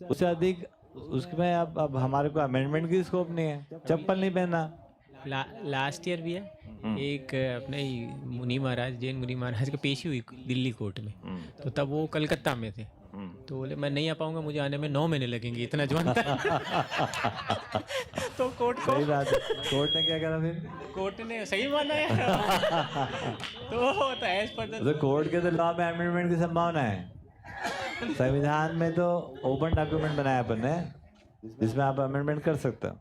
उससे अधिक उसमें अब हमारे को अमेंडमेंट की स्कोप नहीं है। चप्पल नहीं पहनना। लास्ट ईयर भी है। एक अपने ही मुनि महाराज, जैन मुनि महाराज की पेशी हुई दिल्ली कोर्ट में। तो तब वो कलकत्ता में थे। तो बोले मैं नहीं आ पाऊंगा, मुझे आने में 9 महीने लगेंगे, इतना जानता है। तो कोर्ट को, सही बात है। कोर्ट ने क्या करा फिर? कोर्ट ने सही माना है। तो एज पर तो कोर्ट के तो लॉ में अमेंडमेंट की संभावना है। संविधान में तो ओपन डॉक्यूमेंट बनाया अपन ने, जिसमें आप अमेंडमेंट कर सकते हो,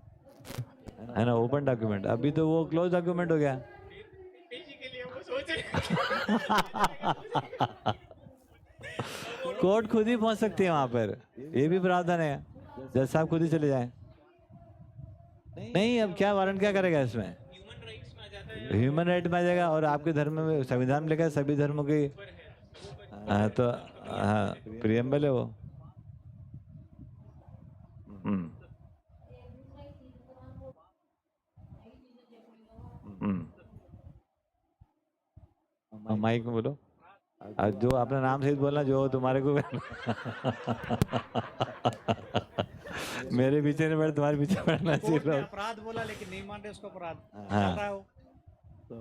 है ना, ओपन डॉक्यूमेंट। अभी तो वो क्लोज डॉक्यूमेंट हो गया। पेशी के लिए वो सोच रहे। कोर्ट खुद ही पहुंच सकती है वहां पर, ये भी प्रावधान है। जज साहब खुद ही चले जाए। नहीं, अब क्या वारंट क्या करेगा इसमें? ह्यूमन राइट्स में आ जाता है। ह्यूमन राइट में आ जाएगा। और आपके धर्म में संविधान में लिखा है सभी धर्मों की, तो हाँ, प्रियम्बल है वो। हम्म माइक में बोलो। जो अपना नाम सहित बोलना, जो तुम्हारे को मेरे पीछे नहीं पड़े, तुम्हारे पीछे पड़ना चाहिए। अपराध बोला लेकिन नहीं मान रहे उसको अपराध। हाँ। चल रहा हो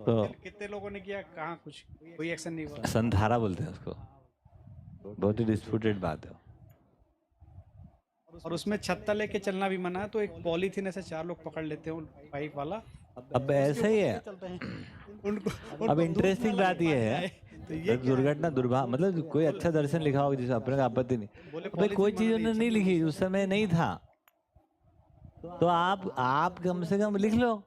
तो कितने लोगों ने किया, कहाँ कुछ कोई एक्शन नहीं हुआ। संधारा बोलते हैं उसको। बहुत ही डिस्प्यूटेड बात है। और उसमें छत्ता लेके चलना भी मना है, तो एक पॉलीथीन ऐसे 4 लोग पकड़ लेते हैं पाइप वाला। अब ऐसा ही है। चलते हैं उनको अब इंटरेस्टिंग बात ये है, तो ये दुर्घटना दुर्भाग्य, मतलब कोई अच्छा दर्शन लिखा होगा जिसे अपने का आपत्ति नहीं। भाई कोई चीज उन्होंने नहीं लिखी, उस समय नहीं था, तो आप कम से कम लिख लो।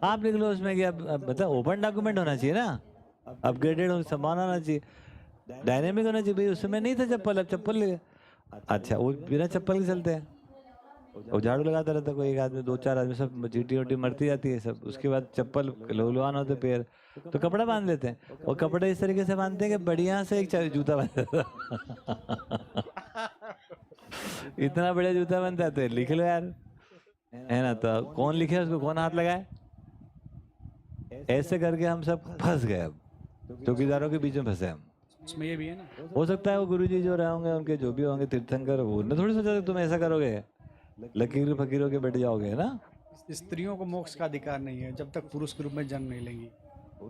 आप लिख लो उसमें कि अब मतलब ओपन डॉक्यूमेंट होना चाहिए ना, अपग्रेडेड संभावना होना चाहिए, डायनेमिक होना चाहिए। भाई उस समय नहीं था चप्पल, अब चप्पल ले। अच्छा, वो बिना चप्पल के चलते हैं, वो झाड़ू लगाता रहता कोई एक आदमी, 2-4 आदमी, सब चींटी वोटी मरती जाती है सब। उसके बाद चप्पल लहूलुहान होते पैर, तो कपड़ा बांध लेते हैं। और कपड़े इस तरीके से बांधते हैं कि बढ़िया से एक जूता बन इतना बढ़िया जूता बनता है। तो लिख लो यार, है ना। तो कौन लिखे उसको, कौन हाथ लगाए? ऐसे करके हम सब फंस गए। अब चौकीदारों के बीच में फंसे हम। उसमें ये भी है ना, हो सकता है वो गुरुजी जो रहे होंगे, उनके जो भी होंगे तीर्थंकर, वो उन्होंने थोड़ी सोचा था तुम ऐसा करोगे, लकीर फकीरों के बैठ जाओगे, है ना। स्त्रियों को मोक्ष का अधिकार नहीं है जब तक पुरुष के रूप में जन्म नहीं लेंगी।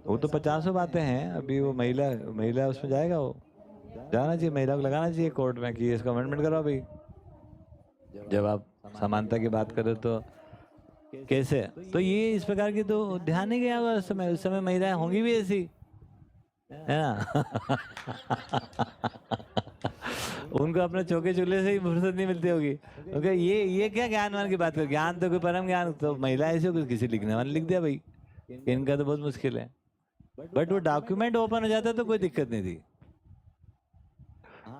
वो तो 50 बातें हैं। अभी वो महिला उसमें जाएगा, वो जाना चाहिए, महिला को लगाना चाहिए कोर्ट में कि इसका अमेंडमेंट करो। अभी जब आप समानता की बात करें तो कैसे, तो ये इस प्रकार की तो ध्यान नहीं गया होगा उस समय महिलाएं होंगी भी ऐसी, है ना। उनको अपने चौके चूल्हे से ही फुर्सत नहीं मिलती होगी, क्योंकि ये क्या ज्ञानवान की बात कर, ज्ञान तो कोई परम ज्ञान, तो महिला ऐसे हो, किसी लिखने वाले लिख दिया भाई, इनका तो बहुत मुश्किल है। बट वो डॉक्यूमेंट ओपन हो जाता तो कोई दिक्कत नहीं थी।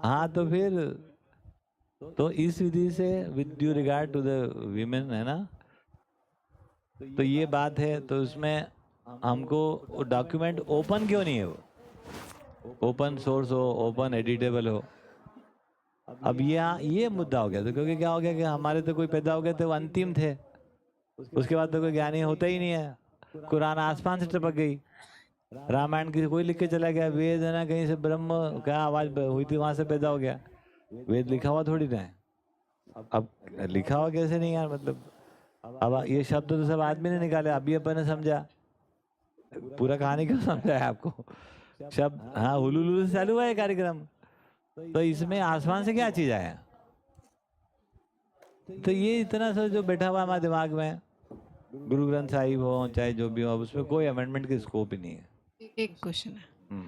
हाँ, तो फिर तो इस विधि से with due regard to the women, है ना, तो ये बात है। तो उसमें हमको डॉक्यूमेंट ओपन क्यों नहीं है, वो ओपन सोर्स हो, ओपन एडिटेबल हो। अब ये मुद्दा हो गया। तो क्योंकि क्या हो गया कि हमारे तो कोई पैदा हो गए थे, वो अंतिम थे, उसके बाद तो कोई ज्ञानी होता ही नहीं है। कुरान आसमान से टपक गई, रामायण की कोई लिख के चला गया, वेद है ना कहीं से ब्रह्म क्या आवाज हुई थी वहां से पैदा हो गया, वेद लिखा हुआ थोड़ी ना है। अब लिखा हुआ कैसे नहीं यार, मतलब अब ये शब्द तो सब आदमी ने निकाले, अभी अपन ने समझा, पूरा कहानी क्यों समझा है आपको शब्द। हाँ, हुलुलु से चालू हुआ है कार्यक्रम, तो इसमें आसमान से क्या चीज आया। तो ये इतना सा जो बैठा हुआ हमारे दिमाग में, गुरु ग्रंथ साहिब हो चाहे जो भी हो, अब उसमें कोई अमेंडमेंट की स्कोप ही नहीं है। एक क्वेश्चन है,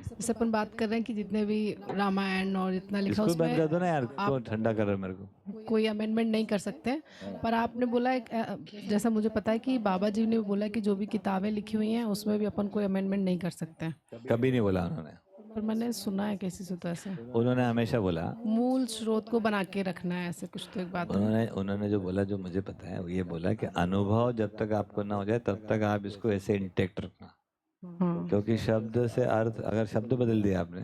जैसे अपन बात कर रहे हैं कि जितने भी रामायण और जितना लिखा इसको बंद कर दो उसमें ना यार, को ठंडा कर रहा है मेरे को। कोई अमेंडमेंट नहीं कर सकते, पर आपने बोला जैसा मुझे पता है कि बाबा जी ने बोला कि जो भी किताबें लिखी हुई हैं उसमें भी अपन कोई अमेंडमेंट नहीं कर सकते। कभी नहीं बोला उन्होंने, पर मैंने सुना है किसी से, तो ऐसे उन्होंने हमेशा बोला, मूल स्रोत को बना के रखना है, ऐसे कुछ तो एक बात है। उन्होंने जो बोला, जो मुझे पता है, वो ये बोला कि अनुभव जब तक आपको ना हो जाए तब तक आप इसको ऐसे इंटेक्ट रखना। हाँ, क्योंकि शब्द से अर्थ, अगर शब्द बदल दिया आपने,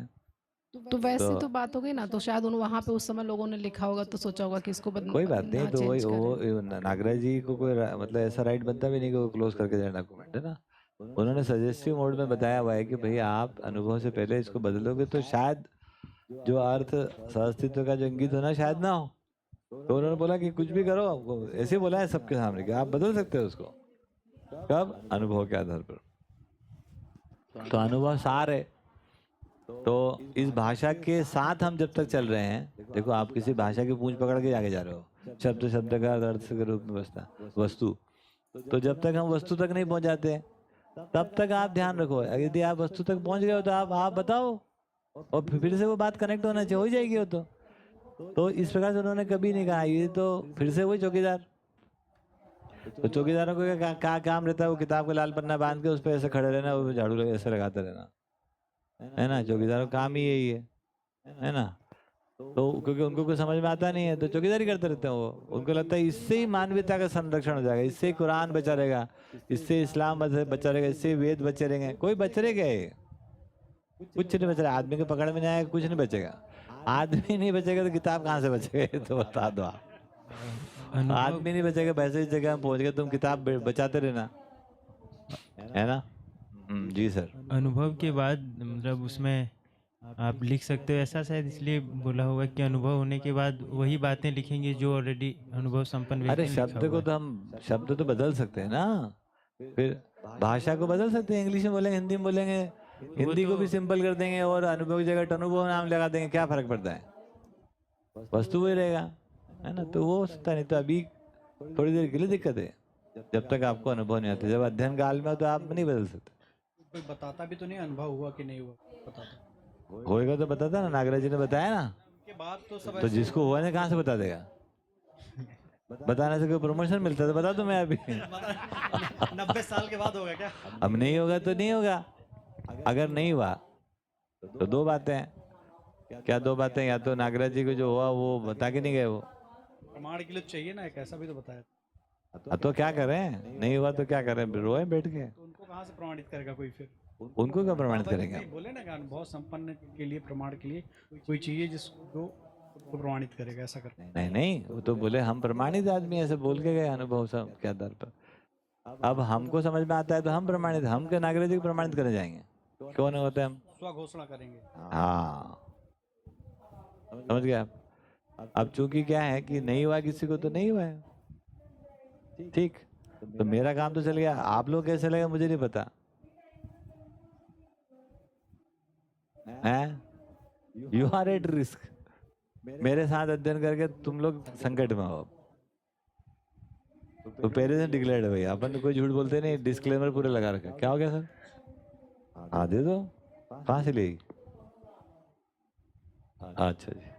तो वैसे तो बात हो गई ना, तो शायद उन वहाँ पे उस समय लोगों ने लिखा होगा तो सोचा होगा कि इसको कोई बात नहीं। तो वही चेंज करें। वो नागराज जी को कोई मतलब ऐसा राइट बनता भी नहीं कि वो क्लोज करके देना डॉक्यूमेंट, है ना। उन्होंने सजेस्टिव मोड में बताया हुआ है कि भाई आप अनुभव से पहले इसको बदलोगे तो शायद जो अर्थ सहअस्तित्व का जो इंगित होना शायद ना हो। तो उन्होंने बोला कि कुछ भी करो, आपको ऐसे बोला है सबके सामने कि आप बदल सकते हो उसको। कब? अनुभव के आधार पर। तो अनुभव सार है। तो इस भाषा के साथ हम जब तक चल रहे हैं, देखो आप किसी भाषा की पूंछ पकड़ के आगे जा रहे हो, शब्द शब्द का अर्थ के रूप में बसता वस्तु। तो जब तक हम वस्तु तक नहीं पहुंच जाते तब तक आप ध्यान रखो, यदि आप वस्तु तक पहुंच गए हो तो आप बताओ, और फिर से वो बात कनेक्ट होना चाहिए, हो जाएगी वो। तो इस प्रकार से उन्होंने कभी नहीं कहा ये तो फिर से वही चौकीदार। तो चौकीदारों को क्या काम रहता है? वो किताब का लाल पन्ना बांध के उस पर ऐसे खड़े रहना, वो झाड़ू ऐसे लगाते रहना, है ना। चौकीदारों का काम ही यही है ना। तो क्योंकि उनको कुछ समझ में आता नहीं है तो चौकीदारी करते रहते हैं वो। उनको लगता है इससे ही मानवता का संरक्षण हो जाएगा, इससे कुरान बचा रहेगा, इससे इस्लाम बचा रहेगा, इससे वेद बचे रहेंगे। कोई बच रहेगा? कुछ नहीं बच रहा। आदमी के पकड़ में नहीं आएगा, कुछ नहीं बचेगा। आदमी नहीं बचेगा तो किताब कहाँ से बचेगा? तो बता दो आप। आदमी नहीं बचेगा, वैसे ही जगह पहुंच गए, तुम किताब बचाते रहना, है ना। जी सर। अनुभव के बाद मतलब उसमें आप लिख सकते हो, ऐसा शायद इसलिए बोला होगा कि अनुभव होने के बाद वही बातें लिखेंगे जो ऑलरेडी अनुभव संपन्न व्यक्ति अरे ने लिखा शब्द हुआ को है। तो हम शब्द तो बदल सकते हैं ना, फिर भाषा को बदल सकते हैं। इंग्लिश में बोलेंगे, हिंदी में बोलेंगे, हिंदी को भी सिंपल कर देंगे और अनुभव की जगह अनुभव नाम लगा देंगे, क्या फर्क पड़ता है? वस्तु वही रहेगा, है ना। तो वो हो सकता नहीं। तो अभी थोड़ी देर के लिए दिक्कत है, जब तक आपको अनुभव नहीं आता। जब अध्ययन काल में हो तो आप नहीं बदल सकते। कोई बताता भी तो नहीं अनुभव हुआ कि नहीं हुआ, बताता होएगा तो बताता ना, नागराज जी ने बताया ना। के बाद तो सब तो जिसको हुआ नहीं कहाँ से बता देगा? बताने से कोई प्रमोशन मिलता है तो बता दूं मैं अभी। 90 साल के बाद होगा क्या? अब नहीं होगा तो नहीं होगा। अगर नहीं हुआ तो दो बातें हैं। क्या दो बातें? या तो नागराज जी को जो हुआ वो बता के नहीं गए वो, प्रमाण के लिए चाहिए ना एक, ऐसा भी तो बताया। तो क्या करें? नहीं हुआ तो क्या करें? रोए बैठ के। तो उनको कहाँ से प्रमाणित करेगा कोई फिर? उनको क्या प्रमाणित बाबा जी करेंगे? नहीं बोले ना कि अनुभव संपन्न के लिए प्रमाण के लिए कोई चाहिए जिसको को प्रमाणित करेगा, ऐसा करते हैं। नहीं नहीं, वो तो बोले हम प्रमाणित आदमी, ऐसे बोल के गए अनुभव सब के आधार पर। अब हमको समझ में आता है तो हम प्रमाणित, हम के नागराज जी को प्रमाणित करने जाएंगे? क्यों नहीं होते हम? स्व घोषणा करेंगे। हाँ, समझ गए आप। अब चूंकि क्या है कि नहीं हुआ किसी को तो नहीं हुआ है, ठीक। तो मेरा काम तो चल गया, आप लोग कैसे लगे मुझे नहीं पता है। You are at risk. मेरे साथ अध्ययन करके तुम लोग संकट में हो। तो पहले से डिक्लेयर्ड है भाई, अपन तो कोई झूठ बोलते नहीं, डिस्क्लेमर पूरे लगा रखा। क्या हो गया सर? हाँ दे दो। कहाँ से लेगी? अच्छा जी।